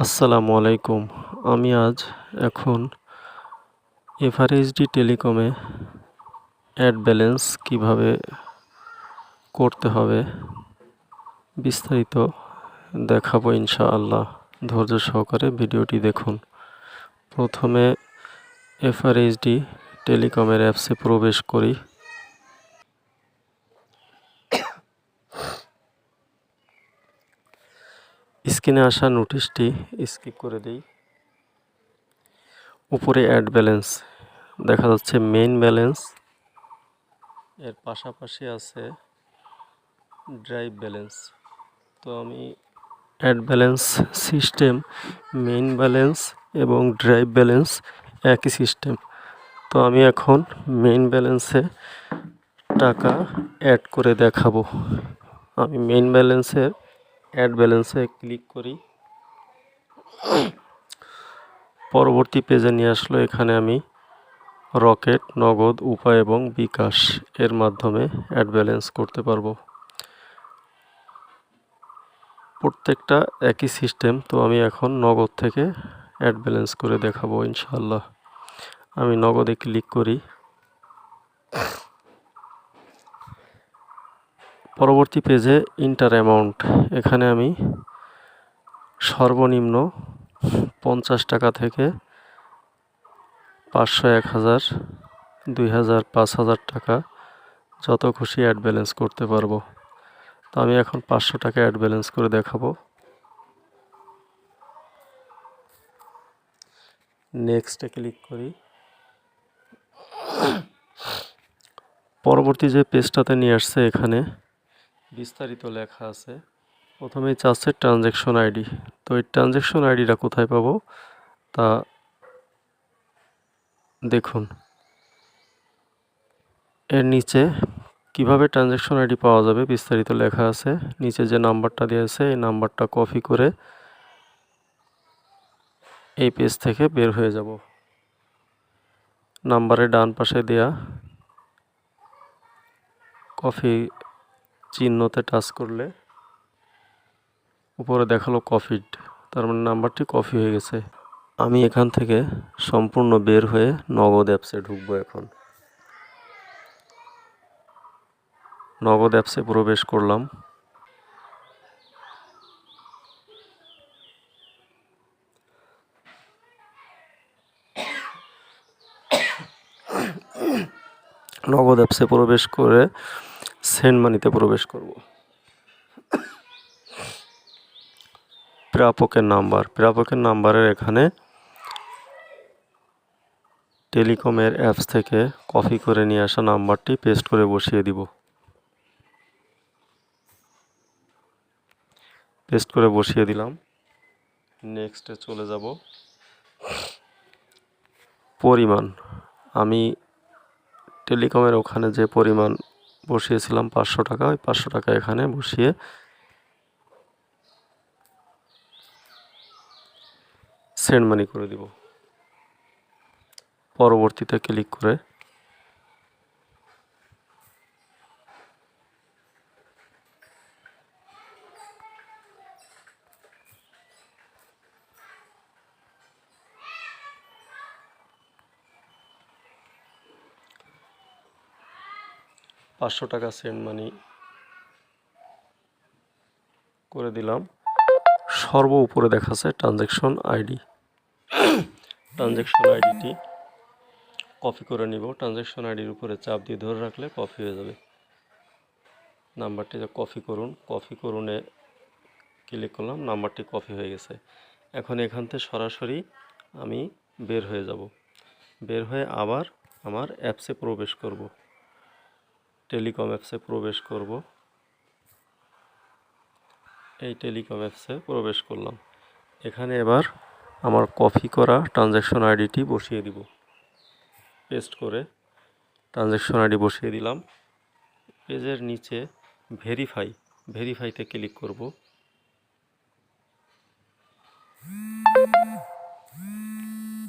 আসসালামু আলাইকুম। আমি আজ এখন এফআরএইচডি টেলিকমে অ্যাড ব্যালেন্স কিভাবে করতে হবে বিস্তারিত দেখাবো ইনশাআল্লাহ। ধৈর্য সহকারে ভিডিওটি দেখুন। প্রথমে এফআরএইচডি টেলিকমের অ্যাপসে প্রবেশ করি। স্ক্রিনে আসা নোটিশটি স্কিপ করে দেই। উপরে অ্যাড ব্যালেন্স দেখা যাচ্ছে, মেইন ব্যালেন্স, এর পাশাপাশি আছে ড্রাইভ ব্যালেন্স। তো আমি add balance system, main balance এবং ড্রাইভ ব্যালেন্স একই সিস্টেম। তো আমি এখন মেইন ব্যালেন্সে টাকা অ্যাড করে দেখাবো। আমি মেইন ব্যালেন্সের অ্যাড ব্যালেন্সে ক্লিক করি। পরবর্তী পেজে নিয়ে আসলো। এখানে আমি রকেট, নগদ, উপায় এবং বিকাশ এর মাধ্যমে অ্যাড ব্যালেন্স করতে পারবো। প্রত্যেকটা একই সিস্টেম। তো আমি এখন নগদ থেকে অ্যাড ব্যালেন্স করে দেখাবো ইনশাআল্লাহ। আমি নগদে ক্লিক করি। পরবর্তী পেজে ইন্টার অ্যামাউন্ট, এখানে আমি সর্বনিম্ন 50 টাকা থেকে 500, 1000, 2000, 5000 টাকা যত খুশি অ্যাড ব্যালেন্স করতে পারবো। তো আমি এখন 500 টাকা অ্যাড ব্যালেন্স করে দেখাবো। নেক্সটে ক্লিক করি। পরবর্তী যে পেজটাতে নিয়ে আসছে, এখানে বিস্তারিত লেখা আছে। প্রথমেই চাচ্ছে ট্রানজ্যাকশন আইডি। তো এই ট্রানজ্যাকশন আইডিটা কোথায় পাবো তা দেখুন। এর নিচে কিভাবে ট্রানজ্যাকশন আইডি পাওয়া যাবে বিস্তারিত লেখা আছে। নিচে যে নাম্বারটা দেওয়া আছে, এই নাম্বারটা কপি করে এই পেজ থেকে বের হয়ে যাব। নাম্বারের ডান পাশে দেয়া কপি চিহ্নতে টাচ করলে উপরে দেখালো কপিড, তার মানে নাম্বারটি কপি হয়ে গেছে। আমি এখান থেকে সম্পূর্ণ বের হয়ে নগদ অ্যাপসে ঢুকবো। এখন নগদ অ্যাপসে প্রবেশ করলাম। নগদ অ্যাপসে প্রবেশ করে সেন্ড মানিতে প্রবেশ করব। প্রাপকের নাম্বারের এখানে টেলিকমের অ্যাপস থেকে কপি করে নিয়ে আসা নাম্বারটি পেস্ট করে বসিয়ে দিব। পেস্ট করে বসিয়ে দিলাম। নেক্সটে চলে যাব। পরিমাণ, আমি টেলিকমের ওখানে যে পরিমাণ বসিয়েছিলাম 500 টাকা, ওই 500 টাকা এখানে বসিয়ে সেন্ড মানি করে দিব। পরবর্তীতে ক্লিক করে টাকা সেন্ড মানি করে দিলাম। সর্ব উপরে দেখাচ্ছে ট্রানজ্যাকশন আইডি। ট্রানজ্যাকশন আইডিটি কপি করে নিব। ট্রানজ্যাকশন আইডির উপরে চাপ দিয়ে ধরে রাখলে কপি হয়ে যাবে। নাম্বারটি কপি করুন, কপি করুনে ক্লিক করলাম, নাম্বারটি কপি হয়ে গেছে। এখন এখান থেকে সরাসরি আমি বের হয়ে যাব। বের হয়ে আবার আমার অ্যাপসে প্রবেশ করব। টেলিকম অ্যাপসে প্রবেশ করব। এই টেলিকম অ্যাপসে প্রবেশ করলাম। এখানে এবার আমার কপি করা ট্রানজ্যাকশন আইডিটি বসিয়ে দিব। পেস্ট করে ট্রানজ্যাকশন আইডি বসিয়ে দিলাম। পেজের নিচে ভেরিফাইতে ক্লিক করব।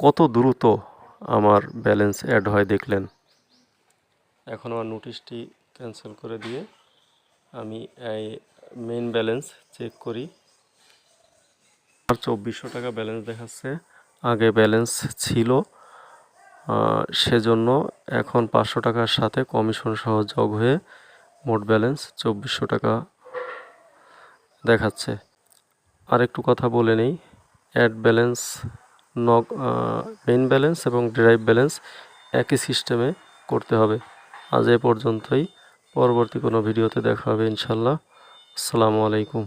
কত দ্রুত আমার ব্যালেন্স অ্যাড হয় দেখলেন। এখন আমার নোটিশটি ক্যান্সেল করে দিয়ে আমি এই মেইন ব্যালেন্স চেক করি। আর 2400 টাকা ব্যালেন্স দেখাচ্ছে। আগে ব্যালেন্স ছিল, সেজন্য এখন 500 টাকার সাথে কমিশন সহ যোগ হয়ে মোট ব্যালেন্স 2400 টাকা দেখাচ্ছে। আর একটু কথা বলে নেই, অ্যাড ব্যালেন্স, মেইন ব্যালেন্স এবং ড্রাইভ ব্যালেন্স একই সিস্টেমে করতে হবে। আজ এ পর্যন্তই, পরবর্তী কোনো ভিডিওতে দেখা হবে ইনশাল্লাহ। আসসালামু আলাইকুম।